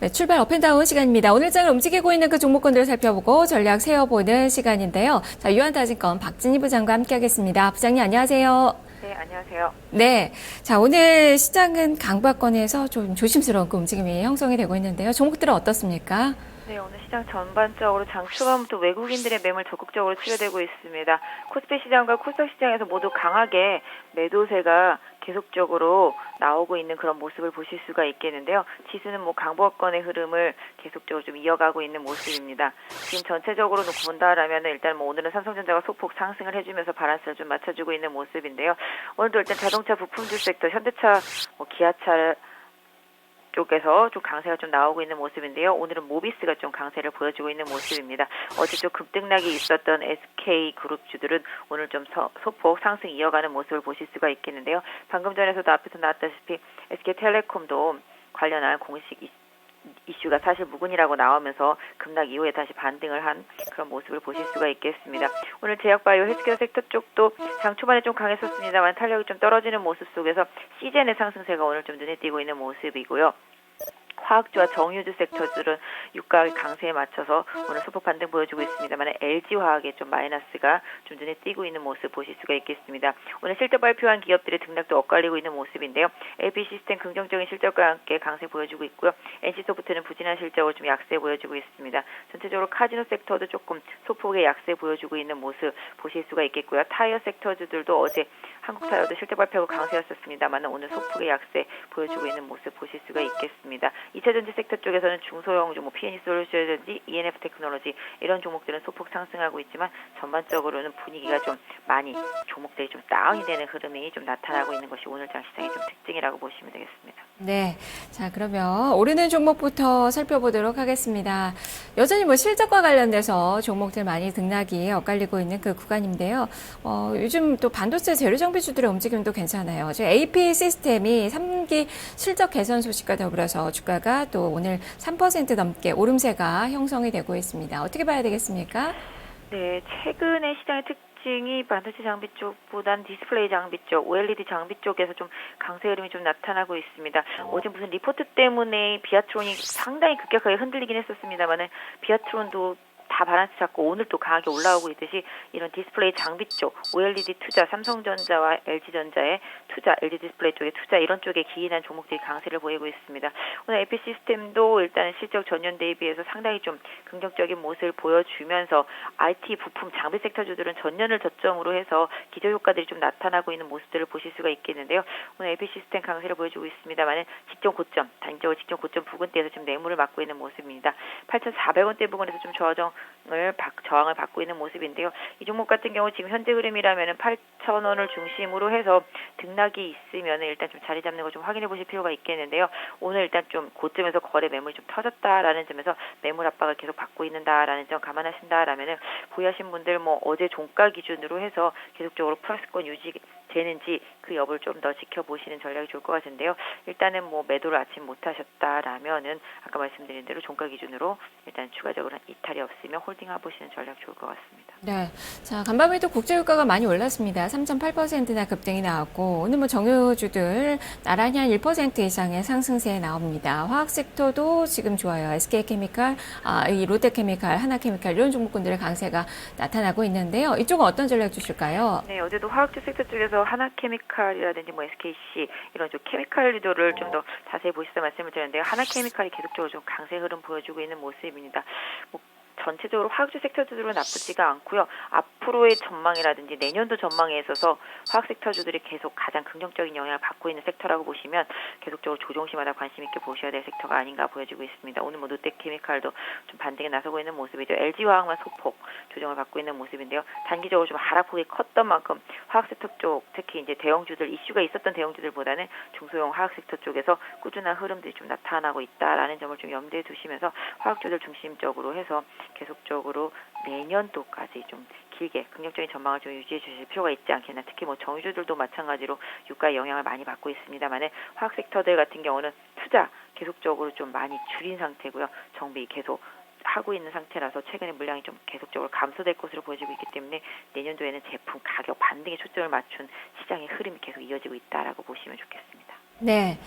네, 출발 업앤다운 시간입니다. 오늘 장을 움직이고 있는 그 종목군들을 살펴보고 전략 세워보는 시간인데요. 자, 유한타진권 박진희 부장과 함께하겠습니다. 부장님 안녕하세요. 네, 안녕하세요. 네, 자 오늘 시장은 강보권에서 좀 조심스러운 그 움직임이 형성이 되고 있는데요. 종목들은 어떻습니까? 네, 오늘 시장 전반적으로 장 초반부터 외국인들의 매물 적극적으로 치료되고 있습니다. 코스피 시장과 코스닥 시장에서 모두 강하게 매도세가 계속적으로 나오고 있는 그런 모습을 보실 수가 있겠는데요. 지수는 강보권의 흐름을 계속적으로 좀 이어가고 있는 모습입니다. 지금 전체적으로 놓고 본다라면 일단 오늘은 삼성전자가 소폭 상승을 해주면서 바란스를 좀 맞춰주고 있는 모습인데요. 오늘도 일단 자동차 부품주 섹터, 현대차, 기아차 쪽에서 좀 강세가 좀 나오고 있는 모습인데요. 오늘은 모비스가 좀 강세를 보여주고 있는 모습입니다. 어제 좀 급등락이 있었던 SK그룹주들은 오늘 좀 소폭 상승 이어가는 모습을 보실 수가 있겠는데요. 방금 전에도 앞에서 나왔다시피 SK텔레콤도 관련한 공식 이슈가 사실 무근이라고 나오면서 급락 이후에 다시 반등을 한 그런 모습을 보실 수가 있겠습니다. 오늘 제약바이오 헬스케어 섹터 쪽도 장 초반에 좀 강했었습니다만 탄력이 좀 떨어지는 모습 속에서 시젠의 상승세가 오늘 좀 눈에 띄고 있는 모습이고요. 화학주와 정유주 섹터들은 유가 강세에 맞춰서 오늘 소폭 반등 보여주고 있습니다만 LG화학의 좀 마이너스가 좀 눈에 띄고 있는 모습 보실 수가 있겠습니다. 오늘 실적 발표한 기업들의 등락도 엇갈리고 있는 모습인데요. LP시스템 긍정적인 실적과 함께 강세 보여주고 있고요. NC소프트는 부진한 실적을 좀 약세 보여주고 있습니다. 전체적으로 카지노 섹터도 조금 소폭의 약세 보여주고 있는 모습 보실 수가 있겠고요. 타이어 섹터들도 어제 한국타이어도 실적 발표가 강세였었습니다만 오늘 소폭의 약세 보여주고 있는 모습 보실 수가 있겠습니다. 2차전지 섹터 쪽에서는 중소형 종목 PNE솔루션이라든지 ENF 테크놀로지 이런 종목들은 소폭 상승하고 있지만 전반적으로는 분위기가 좀 많이 종목들이 좀 다운이 되는 흐름이 좀 나타나고 있는 것이 오늘 장 시장의 좀 특징이라고 보시면 되겠습니다. 네, 자 그러면 오르는 종목부터 살펴보도록 하겠습니다. 여전히 실적과 관련돼서 종목들 많이 등락이 엇갈리고 있는 그 구간인데요. 요즘 또 반도체 재료 장비주들의 움직임도 괜찮아요. AP 시스템이 3기 실적 개선 소식과 더불어서 주가가 또 오늘 3% 넘게 오름세가 형성이 되고 있습니다. 어떻게 봐야 되겠습니까? 네, 최근의 시장의 특징이 반도체 장비 쪽보단 디스플레이 장비 쪽, OLED 장비 쪽에서 좀 강세 흐름이 좀 나타나고 있습니다. 어제 무슨 리포트 때문에 비아트론이 상당히 급격하게 흔들리긴 했었습니다만은 비아트론도 다 바란스 잡고 오늘 또 강하게 올라오고 있듯이 이런 디스플레이 장비 쪽, OLED 투자, 삼성전자와 LG전자의 투자, LG 디스플레이 쪽의 투자 이런 쪽에 기인한 종목들이 강세를 보이고 있습니다. 오늘 AP 시스템도 일단 실적 전년 대비해서 상당히 좀 긍정적인 모습을 보여주면서 IT 부품 장비 섹터주들은 전년을 저점으로 해서 기저 효과들이 좀 나타나고 있는 모습들을 보실 수가 있겠는데요. 오늘 AP 시스템 강세를 보여주고 있습니다만은 직전 고점, 단기적으로 직전 고점 부근대에서 지금 매물을 맞고 있는 모습입니다. 8,400원대 부근에서 좀 저항을 받고 있는 모습인데요. 이 종목 같은 경우 지금 현재 흐름이라면은 8,000원을 중심으로 해서 등락이 있으면 일단 좀 자리 잡는 거 좀 확인해 보실 필요가 있겠는데요. 오늘 일단 좀 고점에서 거래 매물이 좀 터졌다라는 점에서 매물 압박을 계속 받고 있는다라는 점 감안하신다라면은 보유하신 분들 어제 종가 기준으로 해서 계속적으로 플러스권 유지되는지 그 여부를 좀 더 지켜보시는 전략이 좋을 것 같은데요. 일단은 매도를 아침 못 하셨다라면은 아까 말씀드린 대로 종가 기준으로 일단 추가적으로 이탈이 없으면 홀딩해 보시는 전략 좋을 것 같습니다. 네. 자, 간밤에도 국제유가가 많이 올랐습니다. 3.8%나 급등이 나왔고, 오늘 정유주들 나란히 한 1% 이상의 상승세에 나옵니다. 화학 섹터도 지금 좋아요. SK케미칼, 이 롯데케미칼, 하나케미칼 이런 종목군들의 강세가 나타나고 있는데요. 이쪽은 어떤 전략 주실까요? 네, 어제도 화학주 섹터 쪽에서 하나케미칼이라든지 SKC 이런 좀 케미칼 리더를 좀 더 자세히 보시다 말씀을 드렸는데요. 하나케미칼이 계속적으로 좀 강세 흐름 보여주고 있는 모습입니다. 전체적으로 화학주 섹터주들은 나쁘지가 않고요. 앞으로의 전망이라든지 내년도 전망에 있어서 화학 섹터주들이 계속 가장 긍정적인 영향을 받고 있는 섹터라고 보시면 계속적으로 조정시마다 관심 있게 보셔야 될 섹터가 아닌가 보여지고 있습니다. 오늘 롯데케미칼도 좀 반등에 나서고 있는 모습이죠. LG화학만 소폭 조정을 받고 있는 모습인데요. 단기적으로 좀 하락폭이 컸던 만큼 화학 섹터 쪽 특히 이제 대형주들 이슈가 있었던 대형주들보다는 중소형 화학 섹터 쪽에서 꾸준한 흐름들이 좀 나타나고 있다라는 점을 좀 염두에 두시면서 화학주들 중심적으로 해서 계속적으로 내년도까지 좀 길게 긍정적인 전망을 좀 유지해 주실 필요가 있지 않겠나. 특히 정유주들도 마찬가지로 유가의 영향을 많이 받고 있습니다만은 화학 섹터들 같은 경우는 투자 계속적으로 좀 많이 줄인 상태고요. 정비 계속 하고 있는 상태라서 최근에 물량이 좀 계속적으로 감소될 것으로 보여지고 있기 때문에 내년도에는 제품 가격 반등에 초점을 맞춘 시장의 흐름이 계속 이어지고 있다라고 보시면 좋겠습니다. 네.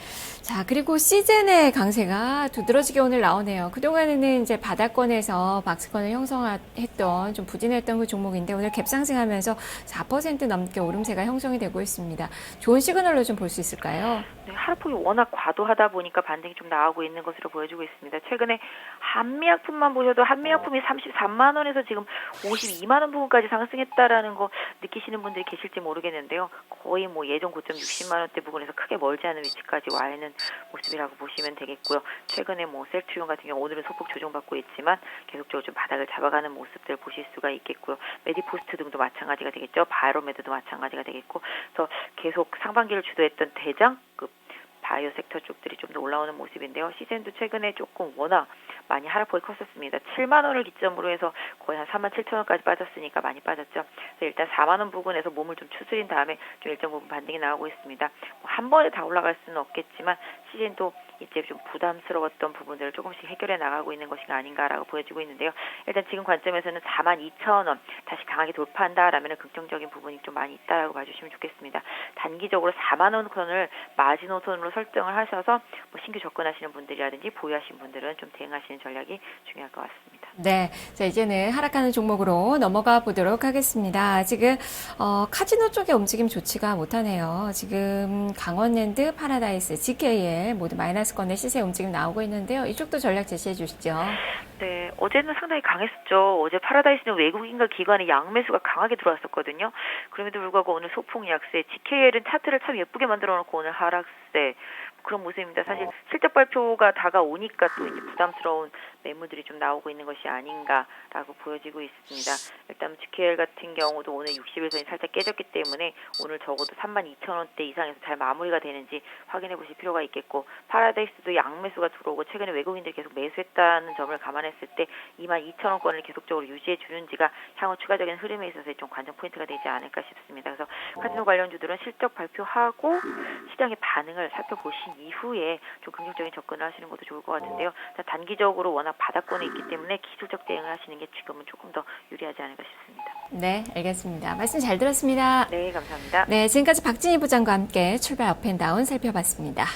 자, 그리고 시즌의 강세가 두드러지게 오늘 나오네요. 그동안에는 이제 바닥권에서 박스권을 형성했던 좀 부진했던 그 종목인데 오늘 갭상승하면서 4% 넘게 오름세가 형성이 되고 있습니다. 좋은 시그널로 좀 볼 수 있을까요? 네, 하락폭이 워낙 과도하다 보니까 반등이 좀 나오고 있는 것으로 보여지고 있습니다. 최근에 한미약품만 보셔도 한미약품이 33만 원에서 지금 52만 원 부분까지 상승했다라는 거 느끼시는 분들이 계실지 모르겠는데요. 거의 뭐 예전 고점 60만 원대 부분에서 크게 멀지 않은 위치까지 와 있는 모습이라고 보시면 되겠고요. 최근에 뭐 셀트리온 같은 경우 오늘은 소폭 조정받고 있지만 계속적으로 좀 바닥을 잡아가는 모습들 보실 수가 있겠고요. 메디포스트 등도 마찬가지가 되겠죠. 바이오메드도 마찬가지가 되겠고, 그래서 계속 상반기를 주도했던 대장급 바이오 섹터 쪽들이 좀 더 올라오는 모습인데요. 시젠도 최근에 조금 워낙 많이 하락폭이 컸었습니다. 7만 원을 기점으로 해서 거의 한 4만 7천 원까지 빠졌으니까 많이 빠졌죠. 그래서 일단 4만 원 부근에서 몸을 좀 추스린 다음에 좀 일정 부분 반등이 나오고 있습니다. 한 번에 다 올라갈 수는 없겠지만 시즌도 이제 좀 부담스러웠던 부분들을 조금씩 해결해 나가고 있는 것이 아닌가라고 보여지고 있는데요. 일단 지금 관점에서는 4만 2천 원 다시 강하게 돌파한다라면 긍정적인 부분이 좀 많이 있다라고 봐주시면 좋겠습니다. 단기적으로 4만 원선을 마지노선으로 설정을 하셔서 뭐 신규 접근하시는 분들이라든지 보유하신 분들은 좀 대응하시는 전략이 중요할 것 같습니다. 네. 자, 이제는 하락하는 종목으로 넘어가 보도록 하겠습니다. 지금, 카지노 쪽의 움직임 좋지가 못하네요. 지금 강원랜드, 파라다이스, GKL 모두 마이너스권의 시세 움직임 나오고 있는데요. 이쪽도 전략 제시해 주시죠. 네, 어제는 상당히 강했었죠. 어제 파라다이스는 외국인과 기관의 양매수가 강하게 들어왔었거든요. 그럼에도 불구하고 오늘 소폭 약세, GKL은 차트를 참 예쁘게 만들어 놓고 오늘 하락세, 그런 모습입니다. 사실 실적 발표가 다가오니까 또 이제 부담스러운 매물들이 좀 나오고 있는 것이 아닌가라고 보여지고 있습니다. 일단 GKL 같은 경우도 오늘 60일선이 살짝 깨졌기 때문에 오늘 적어도 32,000원대 이상에서 잘 마무리가 되는지 확인해 보실 필요가 있겠고, 파라다이스도 양매수가 들어오고 최근에 외국인들이 계속 매수했다는 점을 감안했을 때 22,000원권을 계속적으로 유지해 주는지가 향후 추가적인 흐름에 있어서 좀 관전 포인트가 되지 않을까 싶습니다. 그래서 카지노 관련주들은 실적 발표하고 시장의 반응을 살펴보신 이후에 좀 긍정적인 접근을 하시는 것도 좋을 것 같은데요. 단기적으로 워낙 바닥권에 있기 때문에 기술적 대응을 하시는 게 지금은 조금 더 유리하지 않을까 싶습니다. 네, 알겠습니다. 말씀 잘 들었습니다. 네, 감사합니다. 네, 지금까지 박진희 부장과 함께 출발 업앤다운 살펴봤습니다.